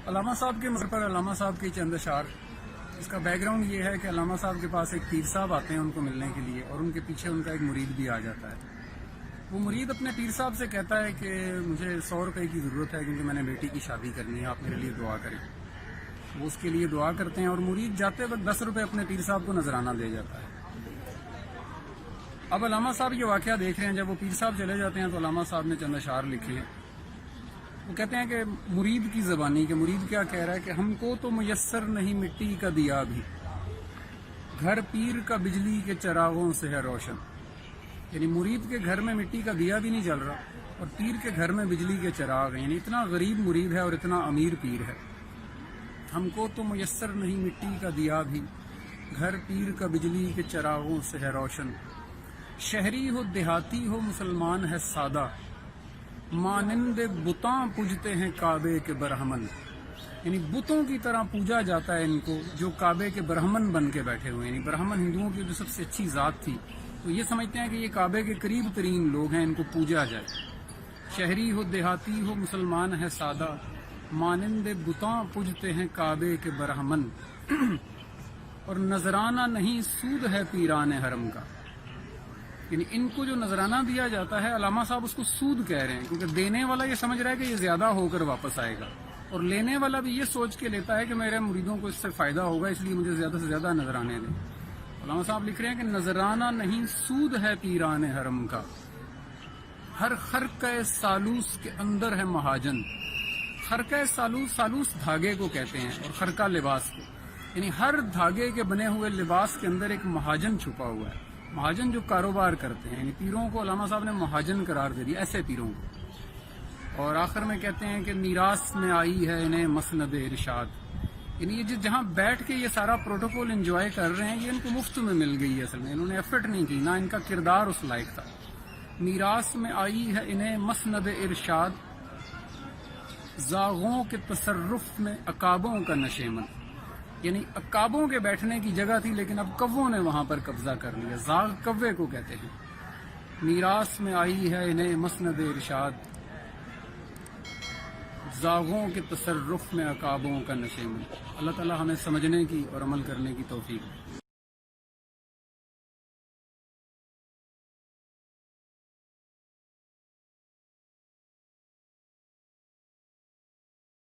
علامہ صاحب کے مذہب پر علامہ صاحب کے چند اشعار. اس کا بیک گراؤنڈ یہ ہے کہ علامہ صاحب کے پاس ایک پیر صاحب آتے ہیں ان کو ملنے کے لیے، اور ان کے پیچھے ان کا ایک مرید بھی آ جاتا ہے. وہ مرید اپنے پیر صاحب سے کہتا ہے کہ مجھے 100 روپے کی ضرورت ہے کیونکہ میں نے بیٹی کی شادی کرنی ہے، آپ میرے لیے دعا کریں. وہ اس کے لیے دعا کرتے ہیں اور مرید جاتے وقت 10 روپے اپنے پیر صاحب کو نذرانہ دے جاتا ہے. اب علامہ صاحب یہ واقعہ دیکھ رہے ہیں، جب وہ پیر صاحب چلے جاتے ہیں تو علامہ صاحب نے چند اشعار لکھے ہیں. وہ کہتے ہیں کہ مرید کی زبانی، کہ مرید کیا کہہ رہا ہے کہ ہم کو تو میسر نہیں مٹی کا دیا بھی، گھر پیر کا بجلی کے چراغوں سے ہے روشن. یعنی مرید کے گھر میں مٹی کا دیا بھی نہیں جل رہا اور پیر کے گھر میں بجلی کے چراغ ہیں. یعنی اتنا غریب مرید ہے اور اتنا امیر پیر ہے. ہم کو تو میسر نہیں مٹی کا دیا بھی، گھر پیر کا بجلی کے چراغوں سے ہے روشن. شہری ہو دیہاتی ہو مسلمان ہے سادہ، مانند بتاں پوجتے ہیں کعبے کے برہمن. یعنی بتوں کی طرح پوجا جاتا ہے ان کو جو کعبے کے برہمن بن کے بیٹھے ہوئے ہیں. یعنی برہمن ہندوؤں کی جو سب سے اچھی ذات تھی، تو یہ سمجھتے ہیں کہ یہ کعبے کے قریب ترین لوگ ہیں، ان کو پوجا جائے. شہری ہو دیہاتی ہو مسلمان ہے سادہ، مانند بتاں پوجتے ہیں کعبے کے برہمن. اور نذرانہ نہیں سود ہے پیران حرم کا. یعنی ان کو جو نذرانہ دیا جاتا ہے علامہ صاحب اس کو سود کہہ رہے ہیں، کیونکہ دینے والا یہ سمجھ رہا ہے کہ یہ زیادہ ہو کر واپس آئے گا، اور لینے والا بھی یہ سوچ کے لیتا ہے کہ میرے مریدوں کو اس سے فائدہ ہوگا، اس لیے مجھے زیادہ سے زیادہ نذرانے دیں. علامہ صاحب لکھ رہے ہیں کہ نذرانہ نہیں سود ہے پیران حرم کا، ہر خرقہ سالوس کے اندر ہے مہاجن. خرقہ سالوس دھاگے کو کہتے ہیں اور خرقہ لباس کو. یعنی ہر دھاگے کے بنے ہوئے لباس کے اندر ایک مہاجن چھپا ہوا ہے. مہاجن جو کاروبار کرتے ہیں، یعنی پیروں کو علامہ صاحب نے مہاجن قرار دے دیا، ایسے پیروں کو. اور آخر میں کہتے ہیں کہ میراث میں آئی ہے انہیں مسند ارشاد. یعنی یہ جہاں بیٹھ کے یہ سارا پروٹوکول انجوائے کر رہے ہیں، یہ ان کو مفت میں مل گئی ہے. اصل میں انہوں نے ایفرٹ نہیں کی، نہ ان کا کردار اس لائق تھا. میراث میں آئی ہے انہیں مسند ارشاد، زاغوں کے تصرف میں عقابوں کا نشیمن. یعنی عقابوں کے بیٹھنے کی جگہ تھی لیکن اب کووں نے وہاں پر قبضہ کر لیا. زاغ کوے کو کہتے ہیں. میراث میں آئی ہے انہیں مسند ارشاد، زاغوں کے تصرف میں عقابوں کا نشیمن. اللہ تعالی ہمیں سمجھنے کی اور عمل کرنے کی توفیق دے.